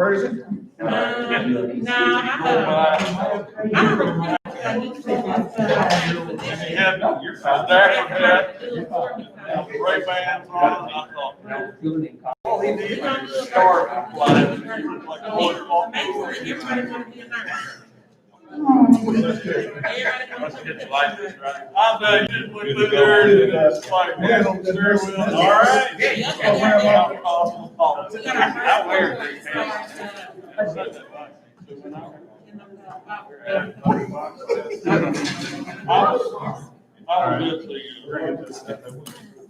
Person? No, I don't. You're Ray Bans on, I thought. All he needed was to start applying. I know, you just went through there and it's like, man, on the steering wheel. All right. I wear these pants.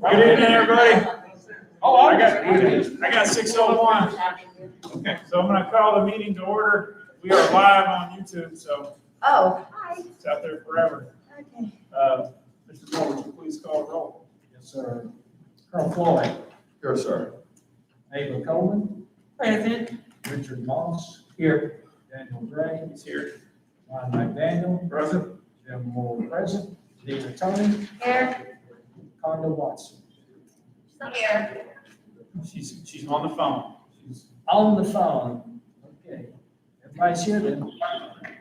Good evening, everybody. Oh, I got 6:01. Okay, so I'm going to call the meeting to order. We are live on YouTube, so Hi. it's out there forever. Okay. Mr. Moore, would you please call the roll? Yes, sir. Carl Floyd, Here, sir. Ava Coleman, Present. Richard Moss. Here. Daniel Gray, He's here. Ron McDaniel, Present. Jim Moore, present. Dina Tony, Here. Conda Watson. Here. She's on the phone. She's on the phone. Okay. Everybody's here then.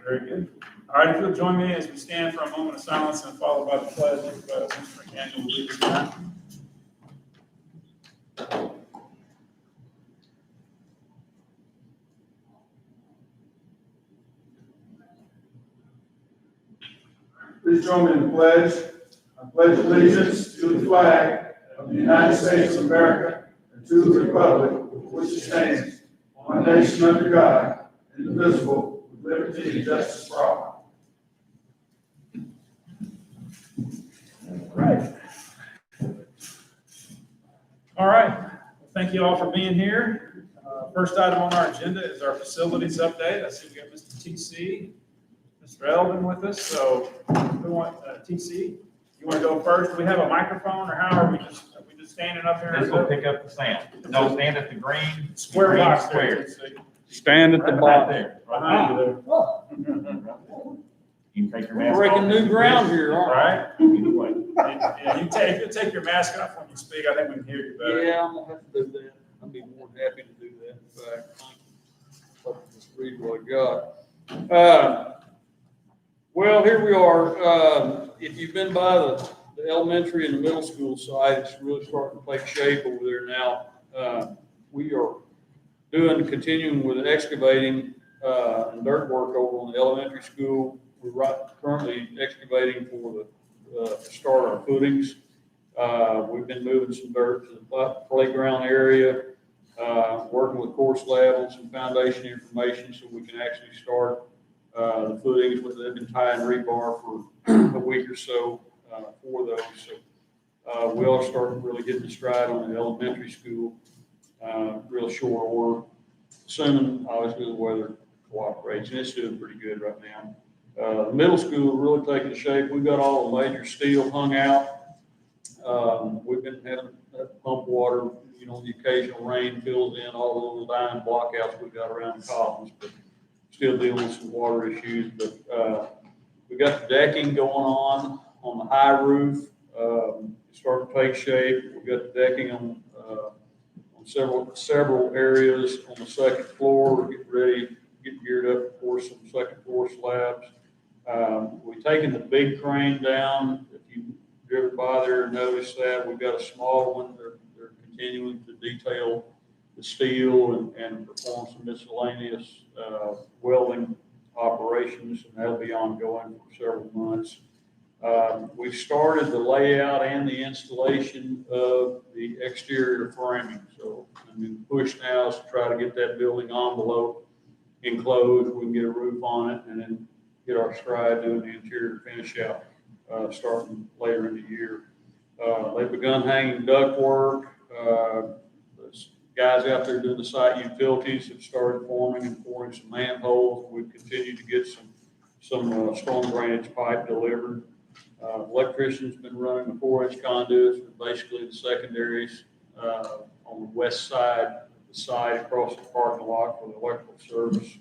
Very good. All right, if you'll join me as we stand for a moment of silence and followed by the pledge, Mr. McDaniel will lead us in that. Please join me in the pledge. I pledge allegiance to the flag of the United States of America and to the republic for which it stands, one nation under God, indivisible, with liberty and justice for all. Right. All right. Well, thank you all for being here. First item on our agenda is our facilities update. I see we got Mr. TC, Mr. Eldon with us. So we want TC. You want to go first? Do we have a microphone, or how are we just standing up here? This will pick up the sound. No, stand at the green. Square green box square. there. Stand at Right there. Behind you there. You can take your mask off. Breaking new ground here, All right. Either way. Yeah, if you take your mask off when you speak, I think we can hear you better. Yeah, I'm gonna have to do that. I'd be more than happy to do that, in fact. I'll just read what I got. Well, here we are. If you've been by the elementary and the middle school side, it's really starting to take shape over there now. We are continuing with excavating and dirt work over on the elementary school. We're currently excavating for to start our footings. We've been moving some dirt to the playground area, working with course lab on some foundation information so we can actually start the footings. They've been tying rebar for a week or so for those. So we are starting to really get the stride on the elementary school, real short order, assuming obviously the weather cooperates, and it's doing pretty good right now. The middle school is really taking shape. We've got all the major steel hung out. We've been having pump water, the occasional rain fills in all the little dime blockouts we got around the columns, but still dealing with some water issues. But we got the decking going on the high roof. It's starting to take shape. We've got the decking on several areas on the second floor. We're getting ready, getting geared up for some second floor slabs. We've taken the big crane down. If you've driven by there and noticed that, we've got a small one. They're continuing to detail the steel and perform some miscellaneous welding operations, and that'll be ongoing for several months. We've started the layout and the installation of the exterior framing. So I'm in push now to try to get that building envelope enclosed. We can get a roof on it and then get our stride doing the interior finish out starting later in the year. They've begun hanging ductwork. The guys out there doing the site utilities have started forming and pouring some manholes. We've continued to get some storm drainage pipe delivered. Electrician's been running the 4-inch conduits, but basically the secondaries on the west side, the side across the parking lot for the electrical service.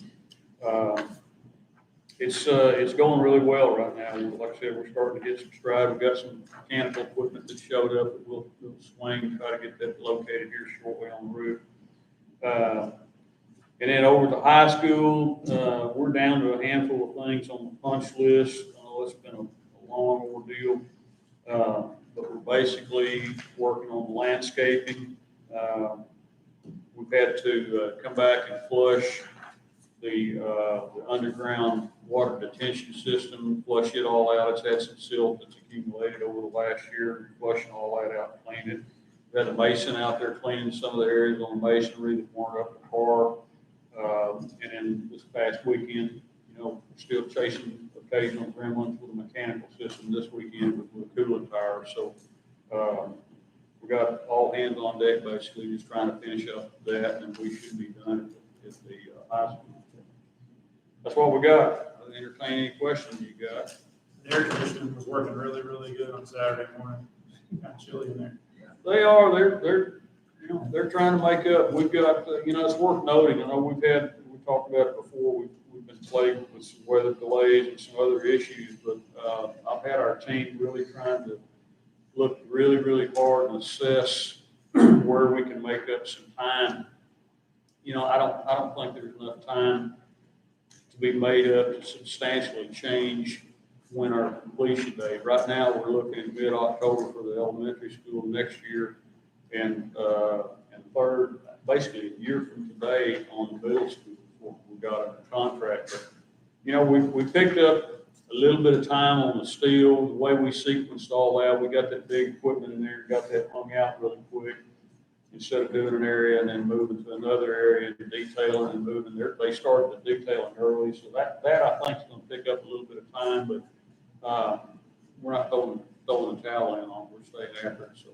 It's going really well right now. Like I said, we're starting to get some stride. We've got some mechanical equipment that showed up that we'll swing and try to get that located here shortly on the roof. And then over at the high school, we're down to a handful of things on the punch list. I know it's been a long ordeal, but we're basically working on landscaping. We've had to come back and flush the underground water detention system, flush it all out. It's had some silt that's accumulated over the last year, flushing all that out, clean it. We had a mason out there cleaning some of the areas on the masonry that weren't up to par. And then this past weekend, we're still chasing occasional gremlins with a mechanical system this weekend with a coolant tower. So we got all hands on deck, basically, just trying to finish up that, and we should be done at the high school. That's what we got. I'll entertain any questions you got. The air conditioning was working really, really good on Saturday morning. Kind of chilly in there. They are. They're trying to make up. We've got, it's worth noting. I know we talked about it before. We've been plagued with some weather delays and some other issues, but I've had our team really trying to look really, really hard and assess where we can make up some time. I don't think there's enough time to be made up to substantially change when our completion date. Right now, we're looking at mid-October for the elementary school next year, and third, basically a year from today on the middle school before we got under contract. But, we picked up a little bit of time on the steel, the way we sequenced all that. We got that big equipment in there, got that hung out really quick. Instead of doing an area and then moving to another area and detailing and moving there, they started the detailing early. So that I think is going to pick up a little bit of time, but we're not throwing the towel in on it. We're staying after it. So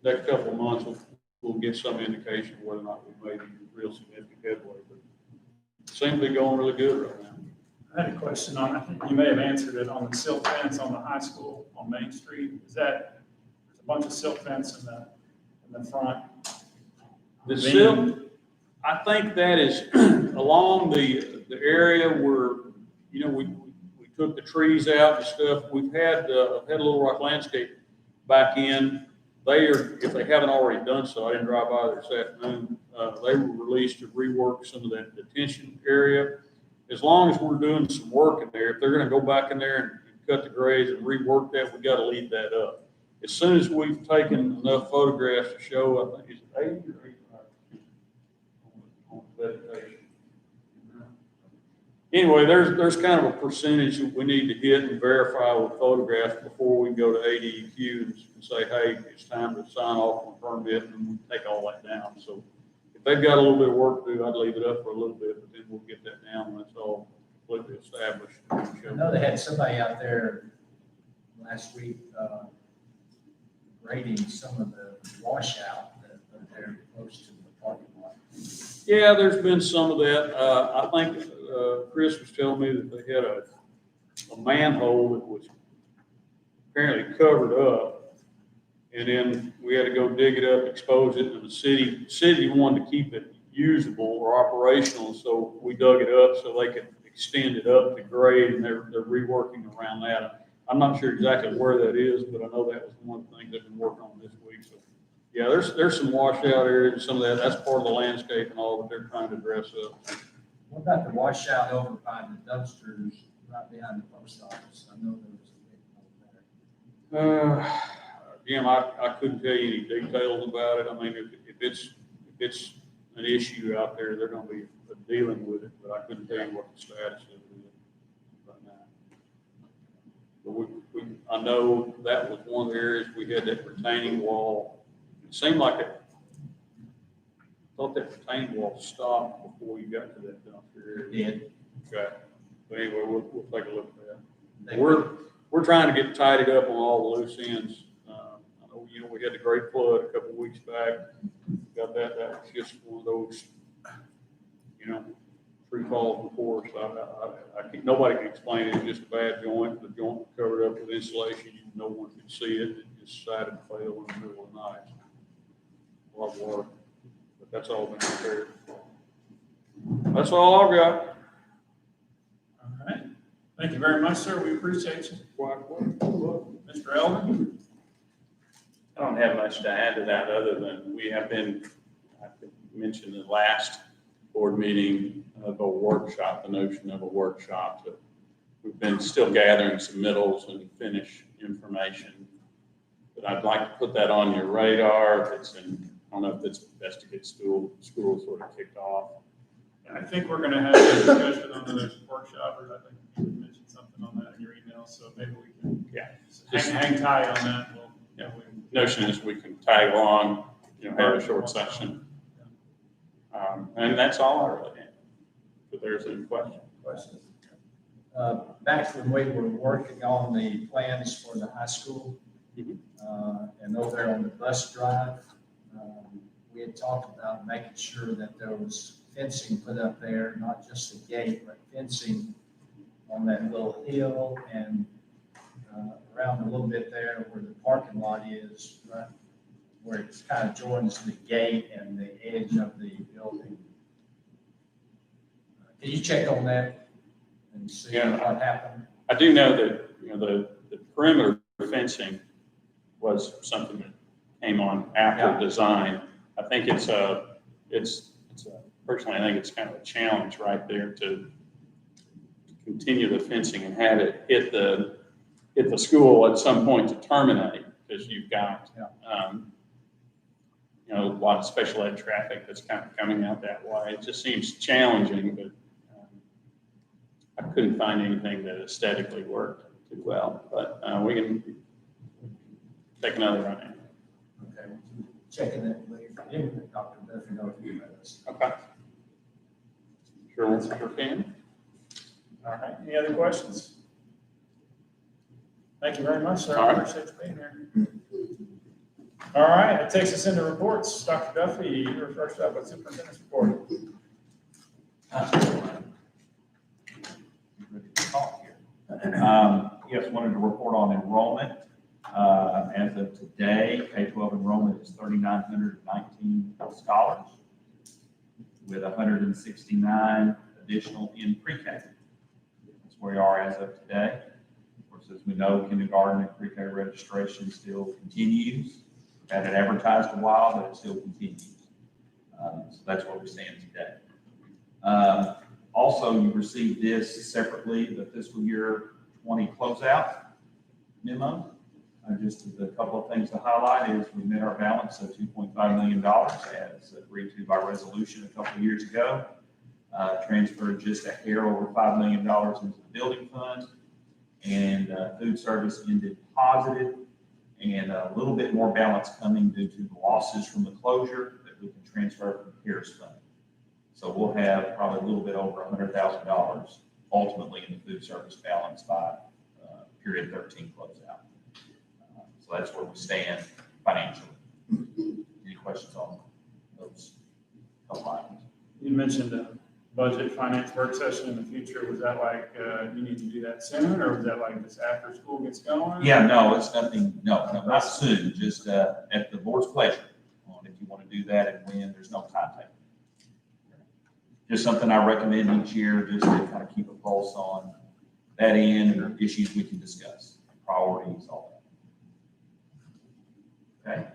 next couple of months, we'll get some indication of whether or not we made any real significant headway. But it seems to be going really good right now. I had a question on, I think you may have answered it, on the silt fence on the high school on Main Street. There's a bunch of silt fence in the front? The silt, I think that is along the area where, we took the trees out and stuff. We've had Little Rock Landscape back in. They are, if they haven't already done so, I didn't drive by there this afternoon, they were released to rework some of that detention area. As long as we're doing some work in there, if they're gonna go back in there and cut the grades and rework that, we gotta leave that up. As soon as we've taken enough photographs to show, I think it's 80 or 85 on vegetation. Anyway, there's kind of a percentage that we need to hit and verify with photographs before we go to ADEQ and say, hey, it's time to sign off on a permit, and we take all that down. So if they've got a little bit of work to do, I'd leave it up for a little bit, but then we'll get that down when it's all completely established. I know they had somebody out there last week grading some of the washout that they're close to the parking lot. Yeah, there's been some of that. I think Chris was telling me that they had a manhole that was apparently covered up, and then we had to go dig it up, expose it, and the city wanted to keep it usable or operational, so we dug it up so they could extend it up to grade, and they're reworking around that. I'm not sure exactly where that is, but I know that was one of the things they've been working on this week. So yeah, there's some washout areas and some of that. That's part of the landscape and all that they're trying to dress up. What about the washout over by the dumpsters right behind the post office? I know there was a big one there. Jim, I couldn't tell you any details about it. I mean, if it's an issue out there, they're going to be dealing with it, but I couldn't tell you what the status of it is right now. But I know that was one of the areas we had that retaining wall. It seemed like I thought that retaining wall stopped before you got to that dumpster area. It did. Okay. But anyway, we'll take a look at that. We're trying to get tidied up on all the loose ends. I know, we had the great flood a couple of weeks back. Got that. That was just one of those, tree falls before. So I can't, nobody can explain it. It's just a bad joint. The joint was covered up with insulation. No one could see it. It just decided to fail in the middle of the night. A lot of water. But that's all been repaired. That's all I've got. All right. Thank you very much, sir. We appreciate you. Mr. Eldon? I don't have much to add to that other than we have been, I mentioned in the last board meeting of a workshop, the notion of a workshop. We've been still gathering submittals and finish information. But I'd like to put that on your radar. If it's in, I don't know if it's best to get school sort of kicked off. I think we're gonna have a discussion on the workshop, or I think you mentioned something on that in your email, so maybe we can, hang tight on that. Yeah. Notion is we can tag along, have a short session. And that's all I really have. If there's any questions. Back when we were working on the plans for the high school, and over there on the bus drive, we had talked about making sure that there was fencing put up there, not just a gate, but fencing on that little hill and around a little bit there where the parking lot is, right, where it kind of joins the gate and the edge of the building. Can you check on that and see what happened? I do know that, the perimeter fencing was something that came on after design. I think personally, I think it's kind of a challenge right there to continue the fencing and have it hit the school at some point to terminate, because you've got, a lot of special ed traffic that's kind of coming out that way. It just seems challenging, but I couldn't find anything that aesthetically worked too well. But we can take another run at it. Okay, checking that later. Dr. Duffy knows you about this. Okay. Sure can. All right, any other questions? Thank you very much, sir. All I right. appreciate you being here. All right, that takes us into reports. Dr. Duffy, you're first up with superintendent's report. Yes, wanted to report on enrollment. As of today, K-12 enrollment is 3,919 scholars, with 169 additional in pre-K. That's where we are as of today. Of course, as we know, kindergarten and pre-K registration still continues. We've had it advertised a while, but it still continues. So that's where we stand today. Also, you received this separately, the fiscal year 20 closeout memo. Just a couple of things to highlight is we met our balance of $2.5 million as agreed to by resolution a couple of years ago. Transferred just a hair over $5 million into the building fund, and food service ended positive, and a little bit more balance coming due to the losses from the closure that we can transfer from the CARES fund. So we'll have probably a little bit over $100,000 ultimately in the food service balance by period 13 closeout. So that's where we stand financially. Any questions on those couple items? You mentioned a budget finance work session in the future. Was that like, you need to do that soon, or was that like just after school gets going? Yeah, no, it's nothing, no, not soon, just at the board's pleasure on if you want to do that and when. There's no timetable. Just something I recommend each year, just to kind of keep a pulse on that end and issues we can discuss, priorities, all that. Okay.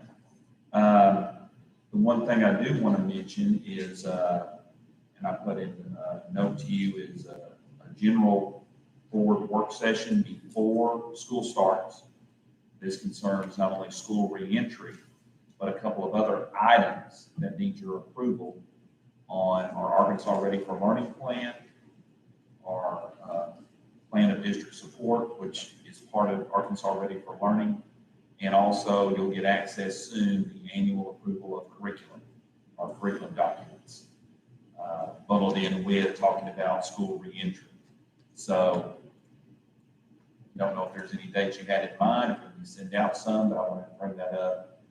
The one thing I do want to mention is, and I put in a note to you, is a general board work session before school starts. This concerns not only school reentry, but a couple of other items that need your approval on our Arkansas Ready for Learning plan, our plan of district support, which is part of Arkansas Ready for Learning, and also you'll get access soon to the annual approval of curriculum, our curriculum documents, bundled in with talking about school reentry. So don't know if there's any dates you had in mind, if we can send out some, but I wanted to bring that up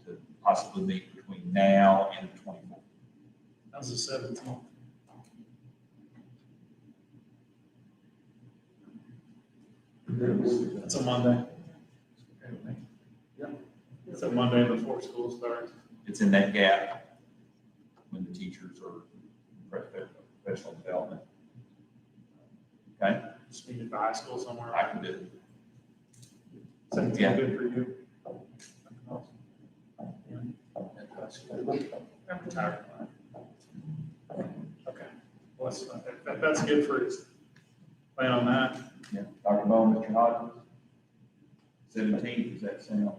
to possibly meet between now and the 24th. That was the 17th. It's a Monday. Yeah. It's a Monday before school starts. It's in that gap when the teachers are in professional development. Okay, Just need it by high school somewhere. I can do it. 17th, Yeah. good for you. I'm retired. let's, that's good for us. Plan on that. Yeah, Dr. Bone, Mr. Hodges. 17th, does that sound?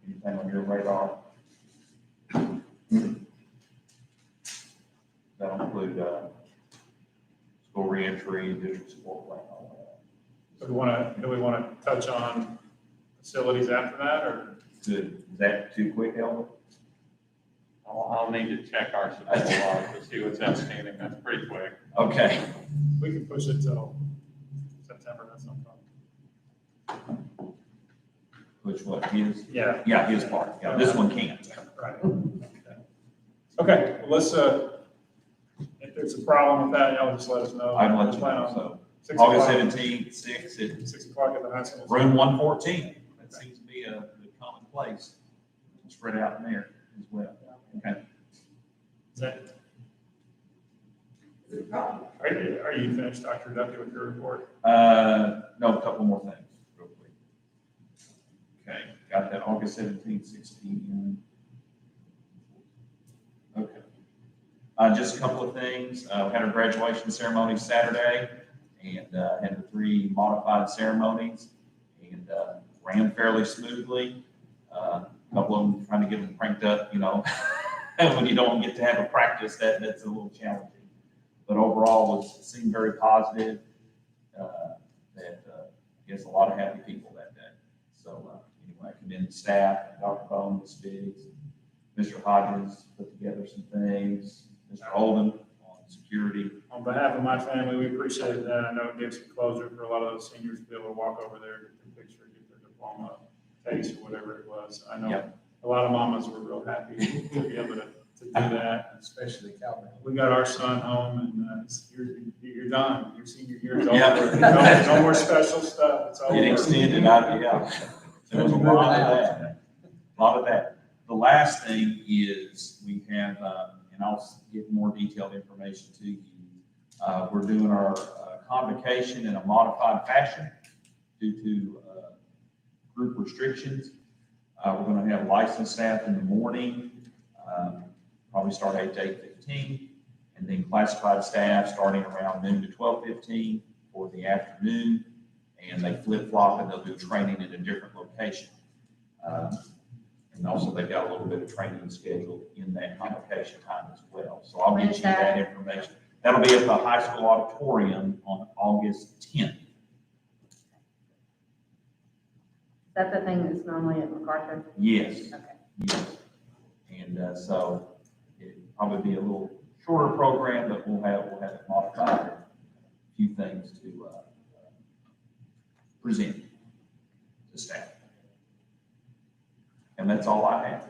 Anything on your radar? That'll include, school reentry, district support plan, all Do we want to touch on facilities after that, or? that. Good, is that too quick, Elmer? I'll need to check our support log to see what's outstanding. That's pretty quick. Okay. We can push it till September, that's no problem. Which one, his? Yeah. Yeah, his part, yeah, this one can't. Right. Okay, well, let's, if there's a problem with that, y'all just let us know. I can let you Plan know, on so. 6 August o'clock. 17th, 6 at 6 o'clock at the high school. room 114. That seems to be a common place. Spread out in there as well. Okay. Is that? Are you finished, Dr. Duffy, with your report? No, a couple more things, real quick. Okay, got that August 17th, 6 p.m. Okay. Just a couple of things. We had our graduation ceremony Saturday and had the 3 modified ceremonies and ran fairly smoothly. A couple of them trying to get them cranked up, you know, when you don't get to have a practice, that's a little challenging. But overall, seemed very positive. I guess a lot of happy people that day. So anyway, I commend the staff, Dr. Bone, Ms. Biggs, Mr. Hodges put together some things, Mr. Holden on security. On behalf of my family, we appreciate that. I know it gives some closure for a lot of those seniors to be able to walk over there, get their picture, get their diploma, case, or whatever it was. I know Yep. a lot of mamas were real happy to be able to do that. Especially Calvin. We got our son home and you're done. Your senior year is Yeah. over. No more special stuff. It's over. It extended out, yeah. There was a lot of that. A lot of that. The last thing is we have, and I'll get more detailed information to you. We're doing our convocation in a modified fashion due to group restrictions. We're going to have licensed staff in the morning, probably start 8 to 8:15, and then classified staff starting around noon to 12:15 for the afternoon, and they flip-flop and they'll do training in a different location. And also they've got a little bit of training scheduled in that convocation time as well. So I'll get you that information. That'll be at the high school auditorium on August 10th. Is that the thing that's normally at MacArthur? Yes. Okay. Yes. And so it'll probably be a little shorter program, but we'll have it modified, a few things to present to staff. And that's all I have.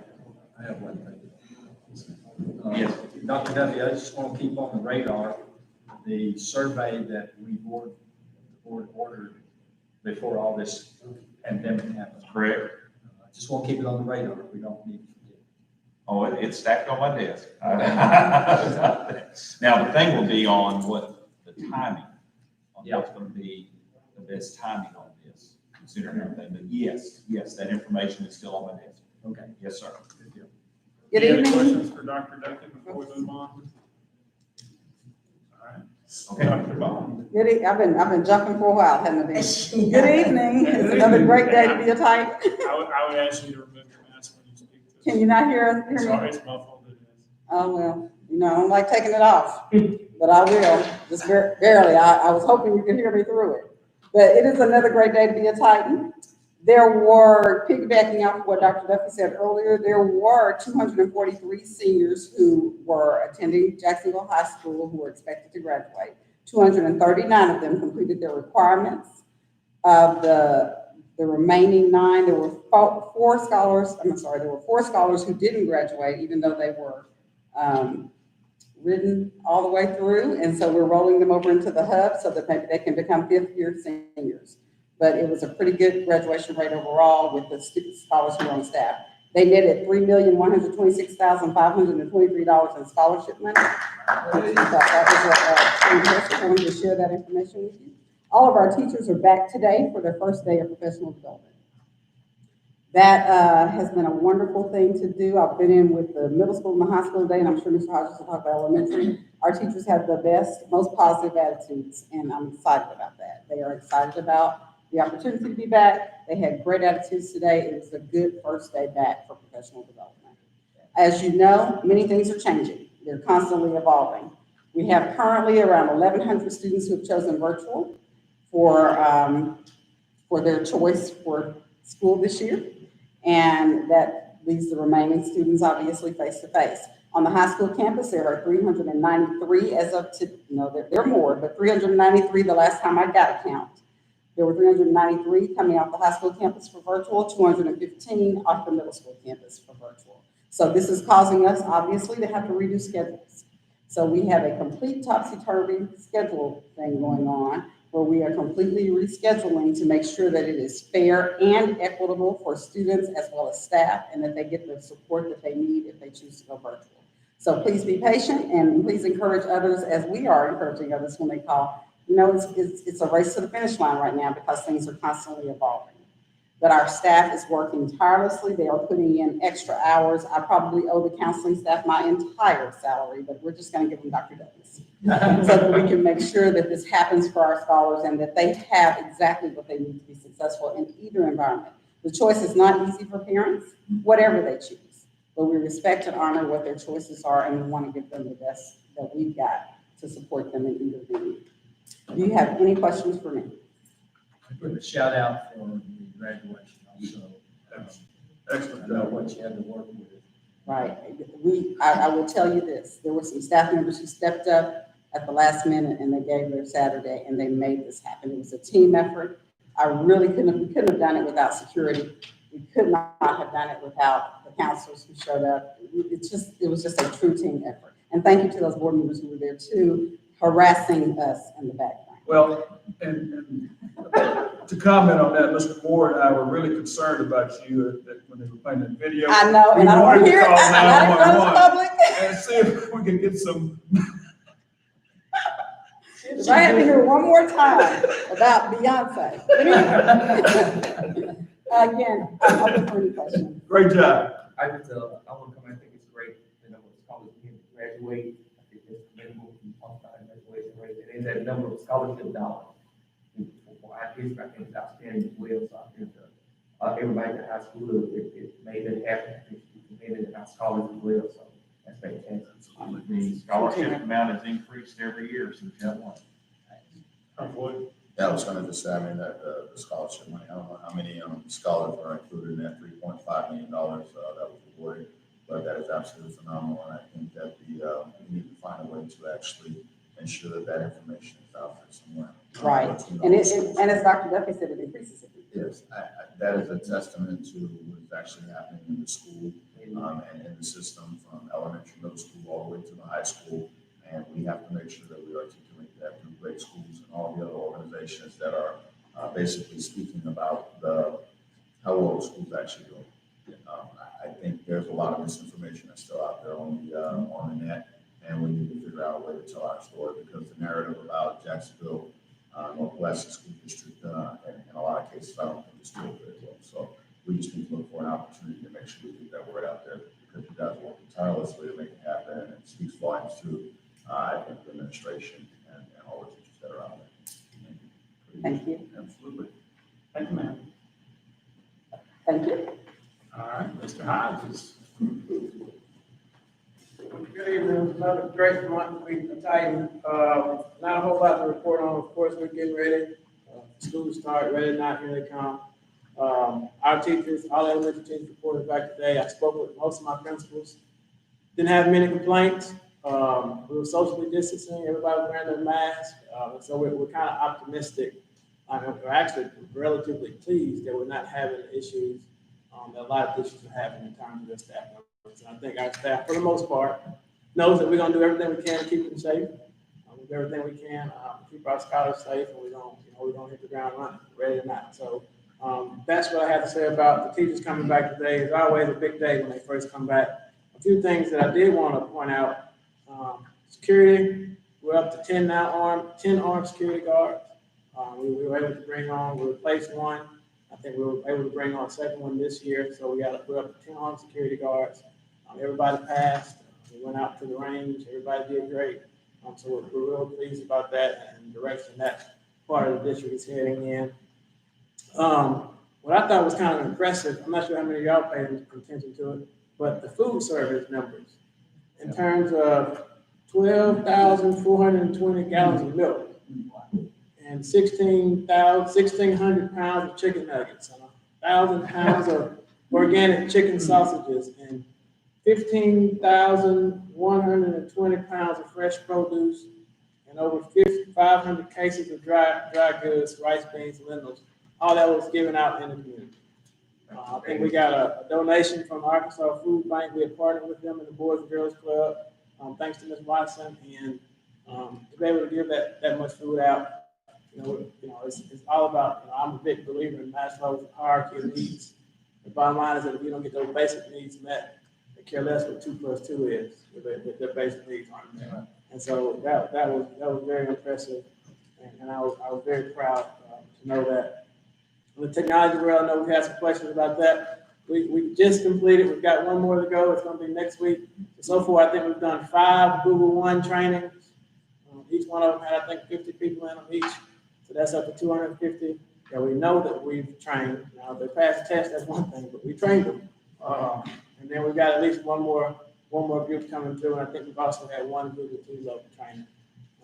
I have one thing. Yes. Dr. Duffy, I just want to keep on the radar the survey that the board ordered before all this pandemic happened. Correct. I just want to keep it on the radar. We don't need to forget. Oh, it's stacked on my desk. Now, the thing will be on what the timing, on what's going to be the best timing on this, considering everything. But yes, that information is still on my desk. Okay. Yes, sir. Good deal. Good Any other evening. questions for Dr. Duffy before we move on? All right. Okay. Dr. Bond. I've been jumping for a while, haven't I been? Good evening. It's another great day to be a Titan. I would ask you to remove your mask when you speak to us. Can you not hear me? Sorry, it's muffled. It is. Oh, well, I don't like taking it off, but I will, just barely. I was hoping you could hear me through it. But it is another great day to be a Titan. There were, piggybacking off what Dr. Duffy said earlier, there were 243 seniors who were attending Jacksonville High School who were expected to graduate. 239 of them completed their requirements. Of the remaining 9, there were four scholars who didn't graduate, even though they were ridden all the way through. And so we're rolling them over into the hub so that maybe they can become 5th-year seniors. But it was a pretty good graduation rate overall with the scholars who were on staff. They netted $3,126,523 in scholarship money. I wanted to share that information with you. All of our teachers are back today for their first day of professional development. That has been a wonderful thing to do. I've been in with the middle school and the high school today, and I'm sure Mr. Hodges will talk about elementary. Our teachers have the best, most positive attitudes, and I'm excited about that. They are excited about the opportunity to be back. They had great attitudes today. It was a good first day back for professional development. As you know, many things are changing. They're constantly evolving. We have currently around 1,100 students who have chosen virtual for their choice for school this year. And that leaves the remaining students obviously face-to-face. On the high school campus, there are 393 as of there are more, but 393 the last time I got a count. There were 393 coming off the high school campus for virtual, 215 off the middle school campus for virtual. So this is causing us obviously to have to redo schedules. So we have a complete topsy-turvy schedule thing going on, where we are completely rescheduling to make sure that it is fair and equitable for students as well as staff, and that they get the support that they need if they choose to go virtual. So please be patient, and please encourage others, as we are encouraging others when they call. It's a race to the finish line right now because things are constantly evolving. But our staff is working tirelessly. They are putting in extra hours. I probably owe the counseling staff my entire salary, but we're just going to give them Dr. Douglas so that we can make sure that this happens for our scholars and that they have exactly what they need to be successful in either environment. The choice is not easy for parents, whatever they choose, but we respect and honor what their choices are, and we want to give them the best that we've got to support them in either venue. Do you have any questions for me? Put a shout out for the graduation also. Excellent I know job. what you had to work with. Right. I will tell you this, there were some staff members who stepped up at the last minute and they gave their Saturday and they made this happen. It was a team effort. We couldn't have done it without security. We could not have done it without the counselors who showed up. It was just a true team effort. And thank you to those board members who were there too, harassing us in the background. Well, and to comment on that, Mr. Moore and I were really concerned about you that when they were playing that video. I know, and I don't want to hear it. Call I got it in 911 public. And see if we can get some. If I had to hear one more time about Beyonce. Again, I'm open for any questions. Great job. I want to come in, I think it's great, the number of scholars who can graduate. I think it's commendable to talk about graduation rate, and that number of scholarship dollars. For our history, I think it's outstanding as well, so I think everybody in high school, it made it happen. I think we commended our scholars as well, so that's fantastic. The scholarship amount has increased every year since that one. Yeah, I was gonna just say, I mean, that the scholarship money, I don't know how many scholars are included in that $3.5 million that was awarded, but that is absolutely phenomenal, and I think that we need to find a way to actually ensure that that information is out there somewhere. Right, and as Dr. Duffy said, it increases it. Yes, that is a testament to what's actually happening in the school and in the system from elementary, middle school, all the way to the high school. And we have to make sure that we articulate that through great schools and all the other organizations that are basically speaking about how well the school's actually doing. I think there's a lot of misinformation that's still out there on the net, and we need to figure out a way to tell our story, because the narrative about Jacksonville, Northwest School District, in a lot of cases, I don't think it's doing very well. So we just need to look for an opportunity to make sure we get that word out there, because you guys are working tirelessly to make it happen, and it speaks volumes to I think the administration and all the teachers that are out there. Thank you. Absolutely. Thank you, ma'am. Thank you. All right, Mr. Hodges. Good evening, another great month week of Titan. Not a whole lot to report on. Of course, we're getting ready. School start, ready, not here they come. Our teachers, all elementary teachers reported back today. I spoke with most of my principals. Didn't have many complaints. We were socially distancing, everybody was wearing their mask. So we're kind of optimistic. We're actually relatively pleased that we're not having issues that a lot of districts are having in terms of their staff members. And I think our staff, for the most part, knows that we're going to do everything we can to keep them safe. We do everything we can to keep our scholars safe, and we don't hit the ground running, ready or not. So that's what I have to say about the teachers coming back today. It's always a big day when they first come back. A few things that I did want to point out. Security, we're up to 10 armed security guards. We were able to bring on, we replaced one. I think we were able to bring on a second one this year, so we're up to 10 armed security guards. Everybody passed. We went out to the range. Everybody did great. So we're real pleased about that and the direction that part of the district is heading in. What I thought was kind of impressive, I'm not sure how many of y'all paid attention to it, but the food service numbers in terms of 12,420 gallons of milk and 1,600 pounds of chicken nuggets and 1,000 pounds of organic chicken sausages and 15,120 pounds of fresh produce and over 500 cases of dry goods, rice, beans, lentils. All that was given out in the community. I think we got a donation from Arkansas Food Bank. We have partnered with them in the Boys and Girls Club, thanks to Ms. Watson, and to be able to give that much food out. It's all about, I'm a big believer in Maslow's hierarchy of needs. The bottom line is that if you don't get those basic needs met, they care less what 2 + 2 is, if their basic needs aren't met. And so that was very impressive, and I was very proud to know that. In the technology world, I know we had some questions about that. We just completed, we've got one more to go. It's going to be next week. So far, I think we've done 5 Google One trainings. Each one of them had, I think, 50 people in them each. So that's up to 250. And we know that we've trained. Now, if they pass the test, that's one thing, but we trained them. And then we've got at least one more group coming through. And I think we've also had 1 Google 2 level training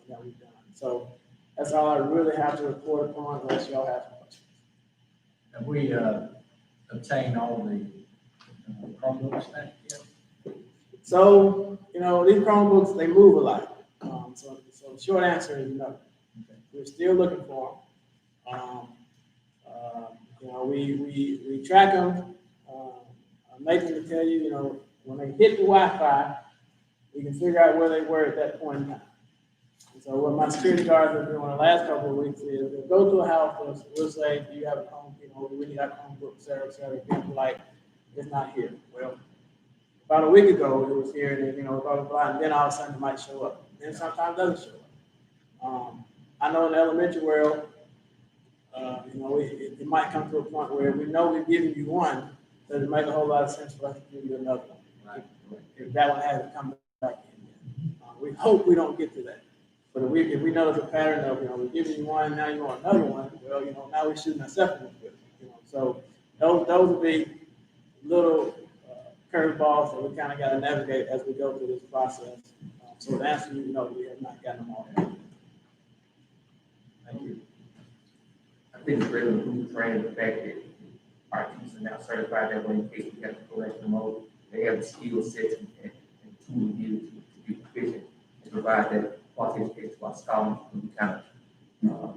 that we've done. So that's all I really have to report upon, unless y'all have some questions. Have we obtained all the Chromebooks back yet? So, these Chromebooks, they move a lot. So the short answer is no. Okay. We're still looking for them. We track them. Nathan can tell you, when they hit the Wi-Fi, we can figure out where they were at that point in time. And so what my security guards have been doing the last couple of weeks is they'll go to a house, we'll say, do you have a Chrome, we need our Chromebook, et cetera, being polite, it's not here. Well, about a week ago, it was here, and blah, blah, blah, and then all of a sudden it might show up. Then sometimes it doesn't show up. I know in the elementary world, it might come to a point where we know we've given you one, does it make a whole lot of sense for us to give you another one? Right. If that one hasn't come back in yet. We hope we don't get to that. But if we know there's a pattern of, we're giving you one, now you want another one, well, now we're shooting ourselves in the foot. So those will be little curveballs that we kind of got to navigate as we go through this process. So the answer, we have not gotten them all. Thank you. I think it's really good training, the fact that our teachers are now certified that way in case we have to correct them over. They have the skill sets and tools needed to be proficient and provide that quality education to our scholars. And we kind of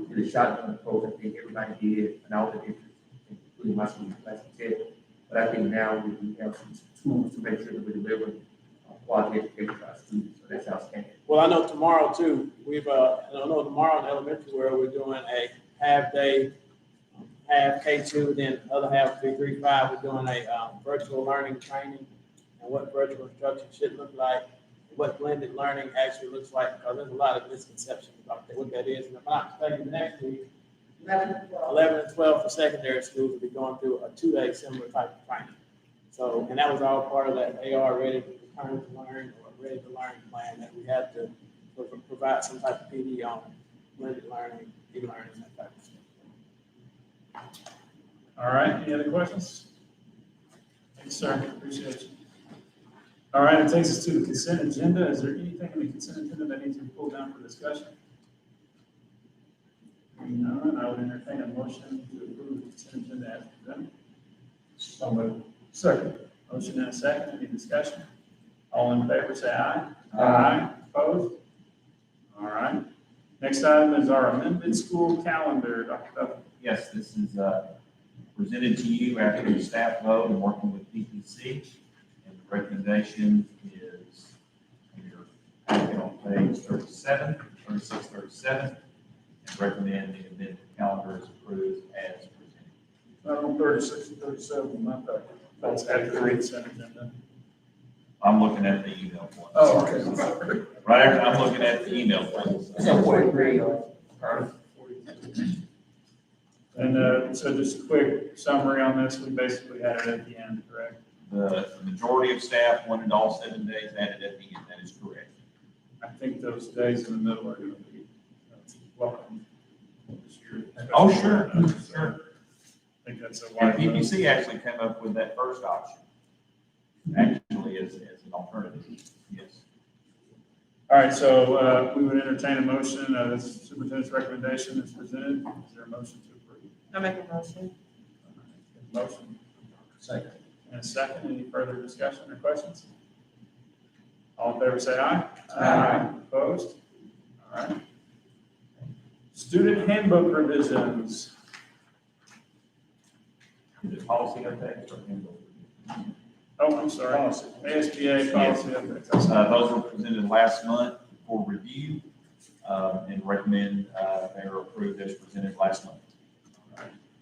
did a shotgun approach. I think everybody did, and all the districts, including my school, like you said. But I think now we have some tools to make sure that we deliver quality education to our students. So that's outstanding. Well, I know tomorrow too, tomorrow in elementary where we're doing a half day, half K2, then other half 3-3-5, we're doing a virtual learning training and what virtual instruction should look like, what blended learning actually looks like, because there's a lot of misconceptions about what that is. And if I'm not mistaken, next week, 11 and 12 for secondary schools will be going through a 2-day similar type of training. So, and that was all part of that AR Ready to Return to Learn or Ready to Learn plan that we had to provide some type of PD on blended learning, e-learning, that type of stuff. All right, any other questions? Thanks, sir, appreciate you. All right, it takes us to the consent agenda. Is there anything in the consent agenda that needs to be pulled down for discussion? No, I would entertain a motion to approve the consent agenda as presented. So moved. Second. Motion and a second, any discussion? All in favor, say aye. Aye. Opposed? All right. Next item is our amended school calendar. Dr. Duffy. Yes, this is presented to you after the staff vote and working with PPC. And the recommendation is in your packet on page 37, 36, 37, and recommend the amended calendar is approved as presented. On 36 and 37, not that. That's after the consent agenda. I'm looking at the email one. Oh, okay, I'm sorry. Right after I'm looking at the email one. So 43, And so just a quick summary on this, we basically had it at the end, correct? The majority of staff wanted all 7 days added at the end, that is correct. I think those days in the middle are going to be welcome this year. Oh, sure, sure. I think that's a And wide. PPC actually came up with that first option, actually as an alternative, yes. All right, so we would entertain a motion, the superintendent's recommendation is presented. Is there a motion to approve? I make a motion. Motion Second. and a second. Any further discussion or questions? All in favor, say aye. Aye. Opposed? All right. Student handbook revisions. Is it policy updates or handbook? Oh, I'm sorry. ASBA policy updates. Those were presented last month for review, and recommend, they are approved as presented last month.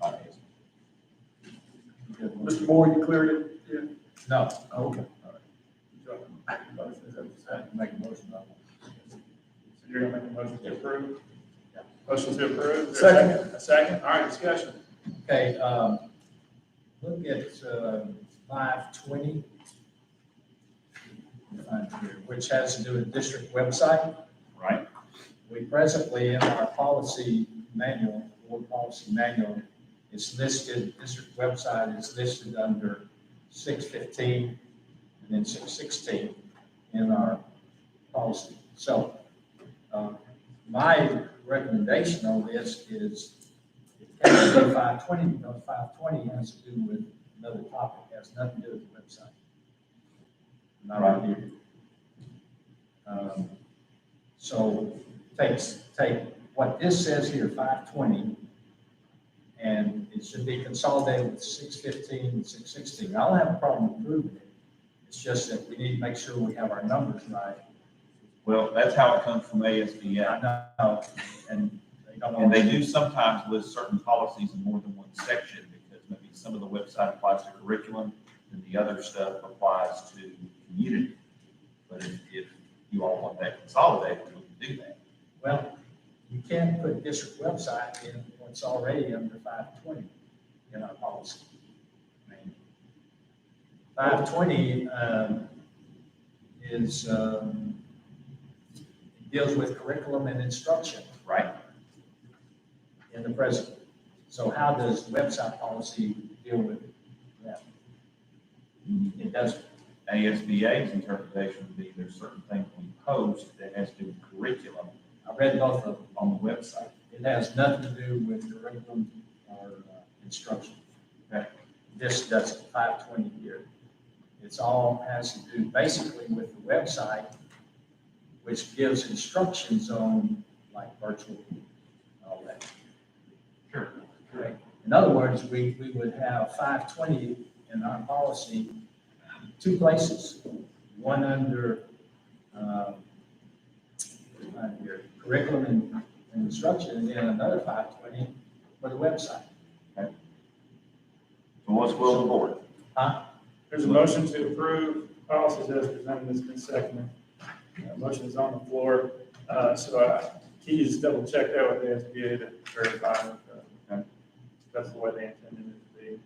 By ASB. Mr. Moore, you cleared it? Yeah. No. Okay. Make a motion on So you're gonna make a motion to approve? Yeah. Motion to approve? Is there a second? A second? All right, discussion. Okay, look at 520, which has to do with district website. Right? We presently, in our policy manual, board policy manual, it's listed, district website is listed under 615 and then 616 in our policy. So, my recommendation on this is it can't be 520 because 520 has to do with another topic, has nothing to do with the website. Not right here. So take what this says here, 520, and it should be consolidated with 615 and 616. I don't have a problem approving it. It's just that we need to make sure we have our numbers right. Well, that's how it comes from ASBA. I know, and they don't. And they do sometimes list certain policies in more than one section, because maybe some of the website applies to curriculum and the other stuff applies to community. But if you all want that consolidated, we can do that. Well, you can't put district website in what's already under 520 in our policy. I mean, 520 is, deals with curriculum and instruction, right? In the present. So how does website policy deal with that? It doesn't. ASBA's interpretation would be there's certain things we post that has to do with curriculum I read both of them. on the website. It has nothing to do with curriculum or instruction. Okay. This does 520 here. It's all has to do basically with the website, which gives instructions on like virtual, all that. Sure. Okay. In other words, we would have 520 in our policy, two places, one under curriculum and instruction, and then another 520 for the website. So what's will of the board? There's a motion to approve policies as presented, it's been seconded. Motion is on the floor, so can you just double check that with the SBA to verify that that's the way they intended it to be?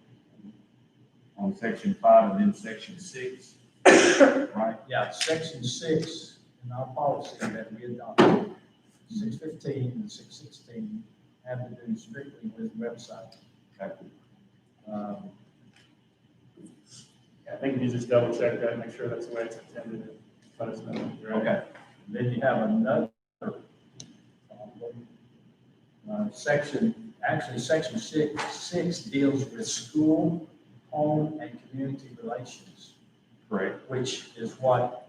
On section 5 and then section 6, right? Yeah, section 6 in our policy that we adopted, 615 and 616 have to do strictly with website. Okay. I think you just double check that, and make sure that's the way it's intended, and let us know. Okay. Then you have another section, actually section 6 deals with school, home, and community relations. Correct. Which is what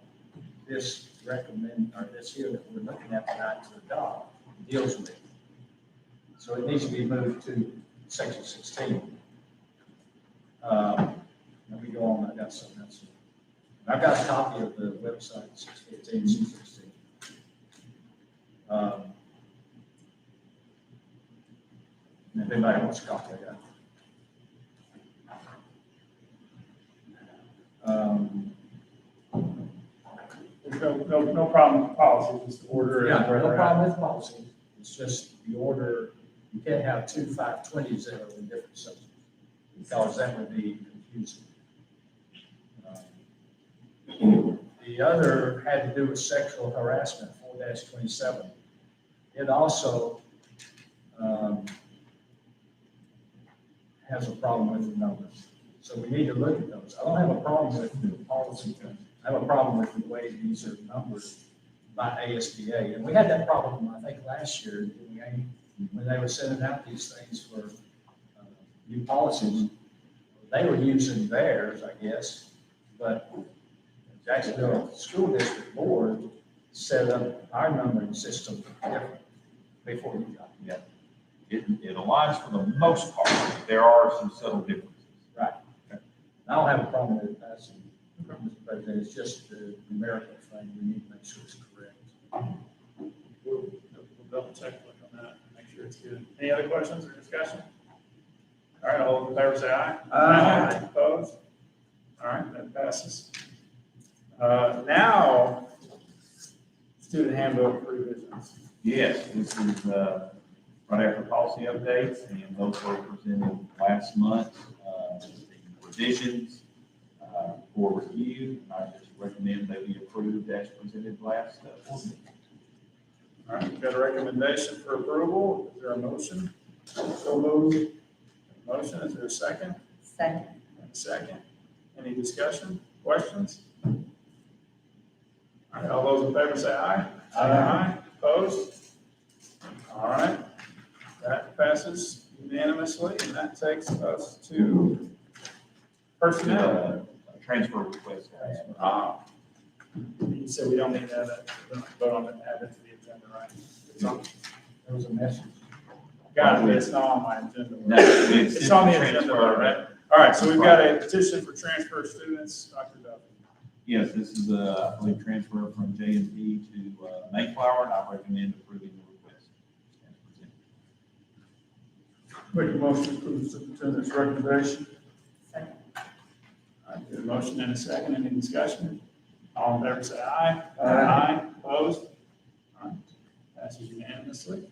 this this here that we're looking at tonight to adopt deals with. So it needs to be moved to section 16. Let me go on, I got something else. I've got a copy of the website, 615, 616. If anybody wants a copy, I got it. There's no problem with policy, just order. Yeah, no problem with policy. It's just the order You can't have two 520s that are in different sections, because that would be confusing. The other had to do with sexual harassment, 4-27. It also has a problem with the numbers. So we need to look at those. I don't have a problem with the policy. I have a problem with the way these are numbered by ASBA. And we had that problem, I think, last year, didn't we, when they were sending out these things for new policies. They were using theirs, I guess, but Jacksonville School District Board set up our numbering system different before you got it. It aligns for the most part. There are some subtle differences. Right. I don't have a problem with it passing, Mr. President. It's just the numerical thing. We need to make sure it's correct. We'll double check on that, make sure it's good. Any other questions or discussion? All right, all in favor, say aye. Aye. Opposed? All right, that passes. Now, student handbook revisions. Yes, this is right after policy updates, and those were presented last month. The revisions for review, I just recommend they be approved as presented last board meeting. All right, we've got a recommendation for approval. Is there a motion? So moved. Motion, is there a second? Second. Second. Any discussion, questions? All right, all those in favor say aye. Aye. Opposed? All right, that passes unanimously, and that takes us to personnel. Transfer request. You said we don't need that, we don't vote on it, add it to the agenda, right? It's on- There was a message. Got it, it's not on my agenda. No, It's on the agenda, transfer. though, right? All right, so we've got a petition for transfer students, Dr. Duffy. Yes, this is I believe, transfer from J&P to Mayflower, and I recommend approving the request. as presented. Make a motion to approve the superintendent's recommendation. Second. All right, good motion and a second, any discussion? All in favor say aye. Aye. Opposed? All right, passes unanimously.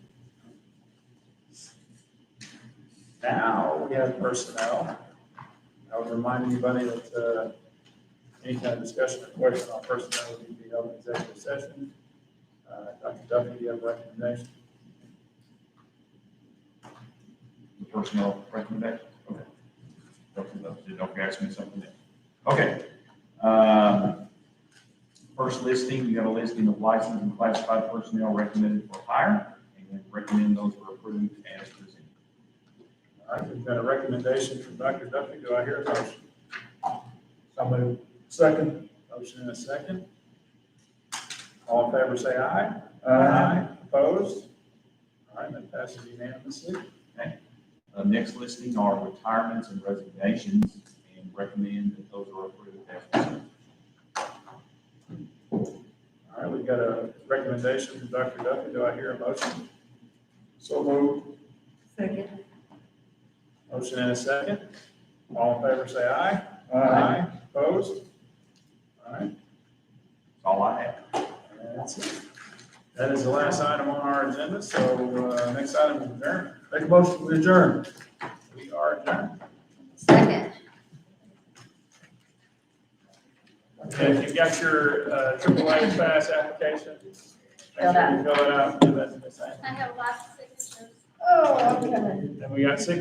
Now, we have personnel. I would remind anybody that any kind of discussion or question on personnel would be held in executive session. Dr. Duffy, do you have a recommendation? The personnel recommendation? Okay. Don't ask me something else. Okay. First listing, you got a listing of licensed and classified personnel recommended for hire, and recommend those are approved as presented. All right, we've got a recommendation from Dr. Duffy. Do I hear a motion? So moved. Second. Motion and a second. All in favor, say aye. Aye. Opposed? All right, that passes unanimously. Next listing are retirements and resignations, and recommend that those are approved as presented. All right, we've got a recommendation from Dr. Duffy. Do I hear a motion? So moved. Second. Motion and a second. All in favor, say aye. Aye. Opposed? All right. That's all I have. That's it. That is the last item on our agenda, so next item is adjournment. Make a motion to adjourn. We are adjourned. Second. Okay, if you've got your AAA pass application, make Fill it sure out. you fill it out and give that to Ms. Ann. I have lots of signatures. Oh, I'm coming. Then we got 6